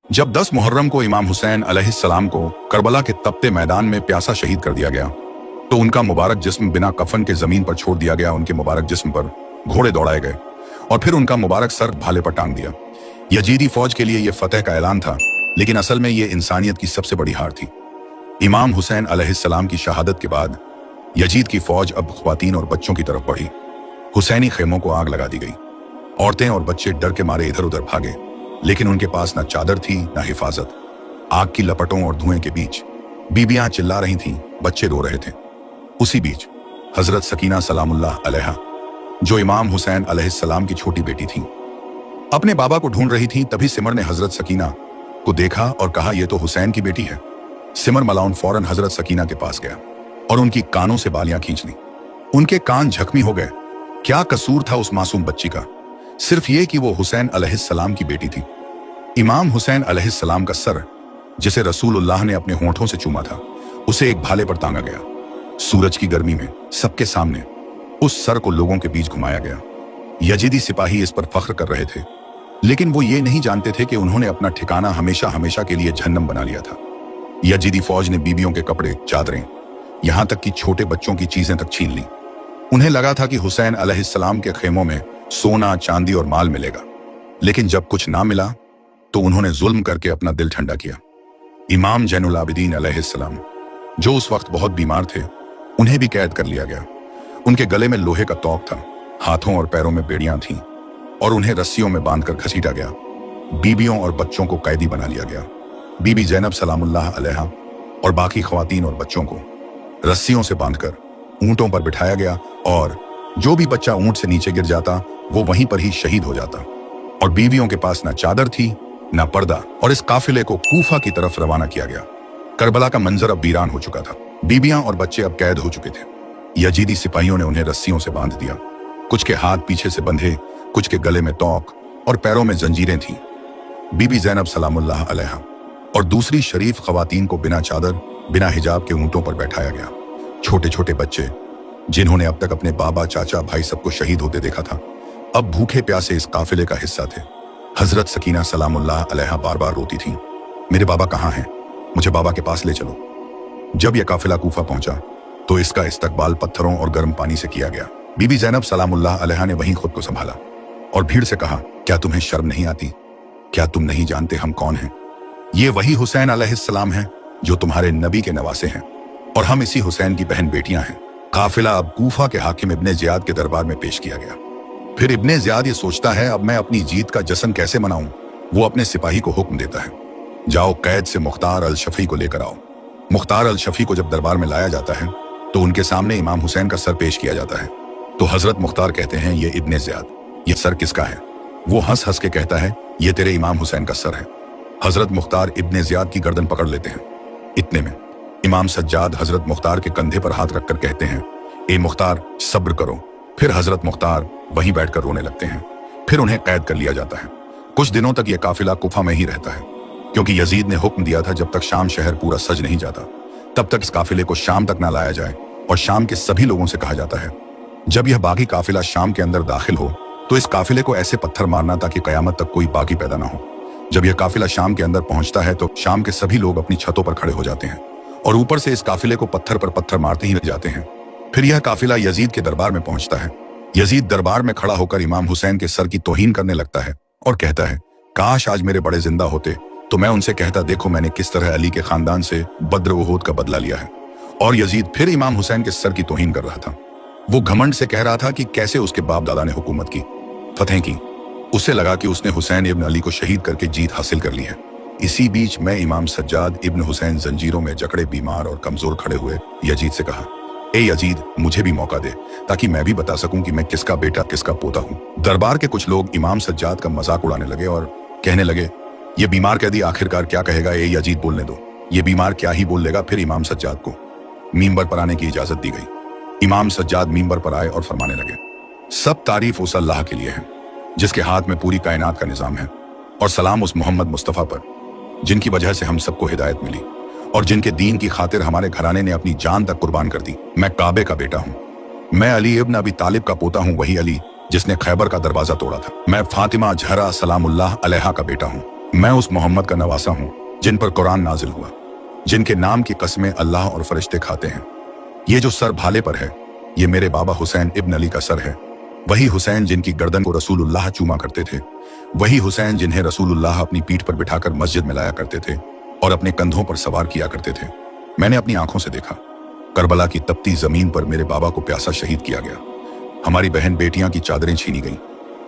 जब 10 मुहर्रम को इमाम हुसैन अलैहिस्सलाम को करबला के तपते मैदान में प्यासा शहीद कर दिया गया तो उनका मुबारक जिस्म बिना कफन के जमीन पर छोड़ दिया गया। उनके मुबारक जिस्म पर घोड़े दौड़ाए गए और फिर उनका मुबारक सर भाले पर टांग दिया। यजीदी फौज के लिए यह फतेह का ऐलान था, लेकिन असल में यह इंसानियत की सबसे बड़ी हार थी। इमाम हुसैन अलैहिस्सलाम की शहादत के बाद यजीद की फौज अब ख्वातीन और बच्चों की तरफ बढ़ी। हुसैनी खेमों को आग लगा दी गई। औरतें और बच्चे डर के मारे इधर उधर भागे, लेकिन उनके पास न चादर थी न हिफाजत। आग की लपटों और धुएं के बीच बीबियां चिल्ला रही थीं, बच्चे रो रहे थे। उसी बीच हजरत सकीना सलामुल्लाह अलैहा, जो इमाम हुसैन अलैहिस्सलाम की छोटी बेटी थी, अपने बाबा को ढूंढ रही थी। तभी सिमर ने हजरत सकीना को देखा और कहा, यह तो हुसैन की बेटी है। सिमर मलाउन फौरन हजरत सकीना के पास गया और उनकी कानों से बालियां खींच ली। उनके कान जख्मी हो गए। क्या कसूर था उस मासूम बच्ची का? सिर्फ ये कि वो हुसैन अलैहिस्सलाम की बेटी थी। इमाम हुसैन अलैहिस्सलाम का सर, जिसे रसूलुल्लाह ने अपने होंठों से चूमा था, उसे एक भाले पर टांगा गया। सूरज की गर्मी में सबके सामने उस सर को लोगों के बीच घुमाया गया। यजीदी सिपाही इस पर फख्र कर रहे थे, लेकिन वो ये नहीं जानते थे कि उन्होंने अपना ठिकाना हमेशा हमेशा के लिए जहन्नम बना लिया था। यजीदी फौज ने बीबियों के कपड़े, चादरें, यहां तक कि छोटे बच्चों की चीजें तक छीन ली। उन्हें लगा था कि हुसैन अलैहिस्सलाम के खेमों में सोना, चांदी और माल मिलेगा, लेकिन जब कुछ ना मिला तो उन्होंने जुल्म करके अपना दिल ठंडा किया। इमाम जैनुल आबिदीन अलैहिस्सलाम, जो उस वक्त बहुत बीमार थे, उन्हें भी कैद कर लिया गया। उनके गले में लोहे का तोक था, हाथों और पैरों में बेड़ियां थीं और उन्हें रस्सियों में बांधकर घसीटा गया। बीबियों और बच्चों को कैदी बना लिया गया। बीबी जैनब सलामुल्लाह अलैहा और बाकी ख्वातीन और बच्चों को रस्सियों से बांधकर ऊंटों पर बिठाया गया और जो भी बच्चा ऊंट से नीचे गिर जाता वो वहीं पर ही शहीद हो जाता। और बीवियों के पास ना चादर थी ना पर्दा, और इस काफिले को कूफा की तरफ रवाना किया गया। करबला का मंजर अब वीरान हो चुका था। बीबियां और बच्चे अब कैद हो चुके थे। यजीदी सिपाहियों ने उन्हें रस्सियों से बांध दिया। कुछ के हाथ पीछे से बंधे, कुछ के गले में तोक और पैरों में जंजीरें थीं। बीबी जैनब सलामुल्लाह अलैहा और दूसरी शरीफ खवातीन को बिना चादर, बिना हिजाब के ऊंटों पर बैठाया गया। छोटे छोटे बच्चे, जिन्होंने अब तक अपने बाबा, चाचा, भाई सबको शहीद होते देखा था, अब भूखे प्यासे इस काफिले का हिस्सा थे। हजरत सकीना सलामुल्लाह अलैहा बार बार रोती थीं, मेरे बाबा कहाँ हैं? मुझे बाबा के पास ले चलो। जब यह काफिला कूफा पहुंचा तो इसका इस्तकबाल पत्थरों और गर्म पानी से किया गया। बीबी जैनब सलामुल्लाह अलैहा ने वहीं खुद को संभाला और भीड़ से कहा, क्या तुम्हें शर्म नहीं आती? क्या तुम नहीं जानते हम कौन हैं? ये वही हुसैन अलैहिस्सलाम हैं जो तुम्हारे नबी के नवासे हैं, और हम इसी हुसैन की बहन बेटियां हैं। काफिला अब कूफा के हाकिम इब्ने ज़ियाद के दरबार में पेश किया गया। फिर इब्ने ज़ियाद ये सोचता है, अब मैं अपनी जीत का जश्न कैसे मनाऊं? वो अपने सिपाही को हुक्म देता है, जाओ कैद से मुख्तार अल शफी को लेकर आओ। मुख्तार अल शफी को जब दरबार में लाया जाता है तो उनके सामने इमाम हुसैन का सर पेश किया जाता है। तो हजरत मुख्तार कहते हैं, ये इब्ने ज़ियाद, ये सर किसका है? वो हंस हंस के कहता है, ये तेरे इमाम हुसैन का सर है। हजरत मुख्तार इब्ने ज़ियाद की गर्दन पकड़ लेते हैं। इतने में इमाम सज्जाद हजरत मुख्तार के कंधे पर हाथ रखकर कहते हैं, ए मुख्तार सब्र करो। फिर हजरत मुख्तार वहीं बैठकर रोने लगते हैं। फिर उन्हें कैद कर लिया जाता है। कुछ दिनों तक यह काफिला कुफा में ही रहता है, क्योंकि यजीद ने हुक्म दिया था जब तक शाम शहर पूरा सज नहीं जाता तब तक इस काफिले को शाम तक ना लाया जाए। और शाम के सभी लोगों से कहा जाता है, जब यह बागी काफिला शाम के अंदर दाखिल हो तो इस काफिले को ऐसे पत्थर मारना ताकि कयामत तक कोई बागी पैदा ना हो। जब यह काफिला शाम के अंदर पहुंचता है तो शाम के सभी लोग अपनी छतों पर खड़े हो जाते हैं और ऊपर से इस काफिले को पत्थर पर पत्थर मारते ही रह जाते हैं। फिर यह काफिला यजीद के दरबार में पहुंचता है। यजीद दरबार में खड़ा होकर इमाम हुसैन के सर की तौहीन करने लगता है और कहता है, काश आज मेरे बड़े जिंदा होते तो मैं उनसे कहता, देखो मैंने किस तरह अली के खानदान से बद्र उहद का बदला लिया है। और यजीद फिर इमाम हुसैन के सर की तौहीन कर रहा था। वो घमंड से कह रहा था कि कैसे उसके बाप दादा ने हुकूमत की, फतेह की। उसे लगा कि उसने हुसैन इब्न अली को शहीद करके जीत हासिल कर ली है। इसी बीच मैं इमाम सज्जाद इब्न हुसैन जंजीरों में जकड़े, बीमार और कमजोर खड़े हुए यजीद से कहा, ए यजीद, मुझे भी मौका दे ताकि मैं भी बता सकूं कि मैं किसका बेटा किसका पोता हूं। दरबार के कुछ लोग इमाम सज्जाद का मजाक उड़ाने लगे और कहने लगे, ये बीमार कैदी आखिरकार क्या कहेगा? ए यजीद, बोलने दो, ये बीमार क्या ही बोल लेगा। फिर इमाम सज्जाद को मींबर पर आने की इजाजत दी गई। इमाम सज्जाद मींबर पर आए और फरमाने लगे, सब तारीफ उस अल्लाह के लिए है जिसके हाथ में पूरी कायनात का निजाम है, और सलाम उस मोहम्मद मुस्तफ़ा पर जिनकी वजह से हम सबको हिदायत मिली और जिनके दीन की खातिर हमारे घराने ने अपनी जान तक कुर्बान कर दी। मैं काबे का बेटा हूँ। मैं अली इब्न अबी तालिब का पोता हूँ, वही अली जिसने खैबर का दरवाजा तोड़ा था। मैं फातिमा जहरा सलामुल्लाह अलैहा का बेटा हूँ। मैं उस मोहम्मद का नवासा हूं जिन पर कुरान नाजिल हुआ, जिनके नाम की कस्में अल्लाह और फरिश्ते खाते हैं। ये जो सर भाले पर है, ये मेरे बाबा हुसैन इब्न अली का सर है। वही हुसैन जिनकी गर्दन को रसूलुल्लाह चूमा करते थे, वही हुसैन जिन्हें रसूलुल्लाह अपनी पीठ पर बिठाकर मस्जिद में लाया करते थे और अपने कंधों पर सवार किया करते थे। मैंने अपनी आंखों से देखा, करबला की तपती जमीन पर मेरे बाबा को प्यासा शहीद किया गया। हमारी बहन बेटियां की चादरें छीनी गईं,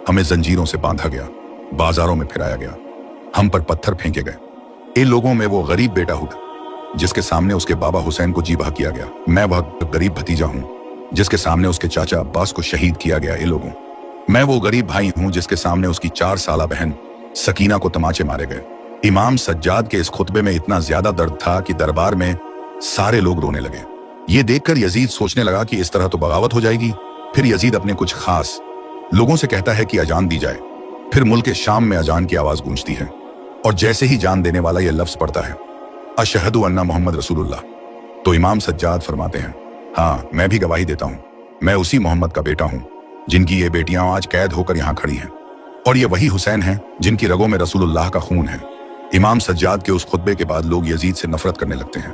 हमें जंजीरों से बांधा गया, बाजारों में फिराया गया, हम पर पत्थर फेंके गए। इन लोगों में वो गरीब बेटा हुआ जिसके सामने उसके बाबा हुसैन को जी बहा किया गया। मैं वह गरीब भतीजा हूं जिसके सामने उसके चाचा अब्बास को शहीद किया गया। इन लोगों मैं वो गरीब भाई हूं जिसके सामने उसकी 4 साला बहन सकीना को तमाचे मारे गए। इमाम सज्जाद के इस खुतबे में इतना ज्यादा दर्द था कि दरबार में सारे लोग रोने लगे। ये देखकर यजीद सोचने लगा कि इस तरह तो बगावत हो जाएगी। फिर यजीद अपने कुछ खास लोगों से कहता है कि अजान दी जाए। फिर मुल्क शाम में अजान की आवाज गूंजती है और जैसे ही जान देने वाला यह लफ्ज पढ़ता है, अशहदु अन्ना मोहम्मद रसूलुल्लाह, तो इमाम सज्जाद फरमाते हैं, हाँ मैं भी गवाही देता हूं, मैं उसी मोहम्मद का बेटा हूं जिनकी ये बेटियां आज कैद होकर यहां खड़ी हैं, और ये वही हुसैन हैं जिनकी रगों में रसूलुल्लाह का खून है। इमाम सज्जाद के उस खुतबे के बाद लोग यजीद से नफरत करने लगते हैं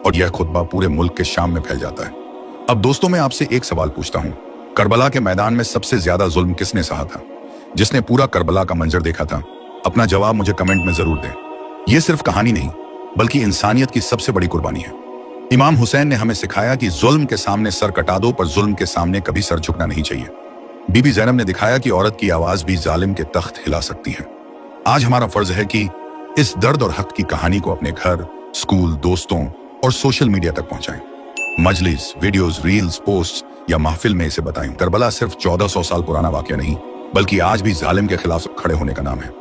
और यह खुतबा पूरे मुल्क के शाम में फैल जाता है। अब दोस्तों, मैं आपसे एक सवाल पूछता हूं, करबला के मैदान में सबसे ज्यादा जुल्म किसने सहा था? जिसने पूरा करबला का मंजर देखा था, अपना जवाब मुझे कमेंट में जरूर दें। यह सिर्फ कहानी नहीं बल्कि इंसानियत की सबसे बड़ी कुर्बानी है। इमाम हुसैन ने हमें सिखाया कि जुल्म के सामने सर कटा दो, पर जुल्म के सामने कभी सर झुकना नहीं चाहिए। बीबी ज़ैनब ने दिखाया कि औरत की आवाज भी जालिम के तख्त हिला सकती है। आज हमारा फर्ज है कि इस दर्द और हक की कहानी को अपने घर, स्कूल, दोस्तों और सोशल मीडिया तक पहुंचाएं। मजलिस, वीडियोस, रील्स, पोस्ट या महफिल में इसे बताएं। करबला सिर्फ 1400 साल पुराना वाकया नहीं बल्कि आज भी जालिम के खिलाफ खड़े होने का नाम है।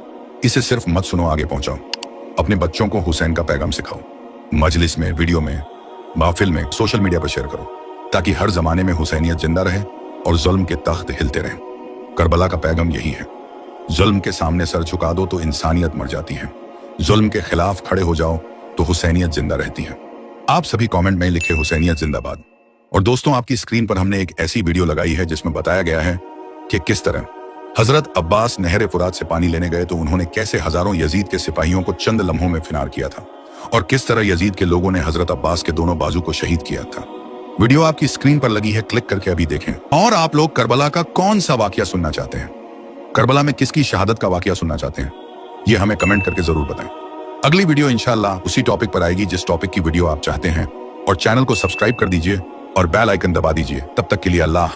इसे सिर्फ मत सुनो, आगे पहुंचाओ। अपने बच्चों को हुसैन का पैगाम सिखाओ। मजलिस में, वीडियो में, महफिल में, सोशल मीडिया पर शेयर करो, ताकि हर जमाने में हुसैनियत जिंदा रहे और जुल्म के तख्त हिलते रहें। करबला का पैगाम यही है, जुल्म के सामने सर झुका दो तो इंसानियत मर जाती है, जुल्म के खिलाफ खड़े हो जाओ तो हुसैनियत जिंदा रहती है। आप सभी कमेंट में लिखे हुसैनियत जिंदाबाद। और दोस्तों, आपकी स्क्रीन पर हमने एक ऐसी वीडियो लगाई है जिसमें बताया गया है कि किस तरह हजरत अब्बास नहर फुरात से पानी लेने गए तो उन्होंने कैसे हजारों यजीद के सिपाहियों को चंद लम्हों में फिनार किया था, और किस तरह यजीद के लोगों ने हजरत अब्बास के दोनों बाजू को शहीद किया था। वीडियो आपकी स्क्रीन पर लगी है, क्लिक करके अभी देखें। और आप लोग करबला का कौन सा वाकया सुनना चाहते हैं? करबला में किसकी शहादत का वाकया सुनना चाहते हैं? ये हमें कमेंट करके जरूर बताएं। अगली वीडियो इंशाल्लाह उसी टॉपिक पर आएगी जिस टॉपिक की वीडियो आप चाहते हैं, और चैनल को सब्सक्राइब कर दीजिए और बेल आइकन दबा दीजिए। तब तक के लिए अल्लाह।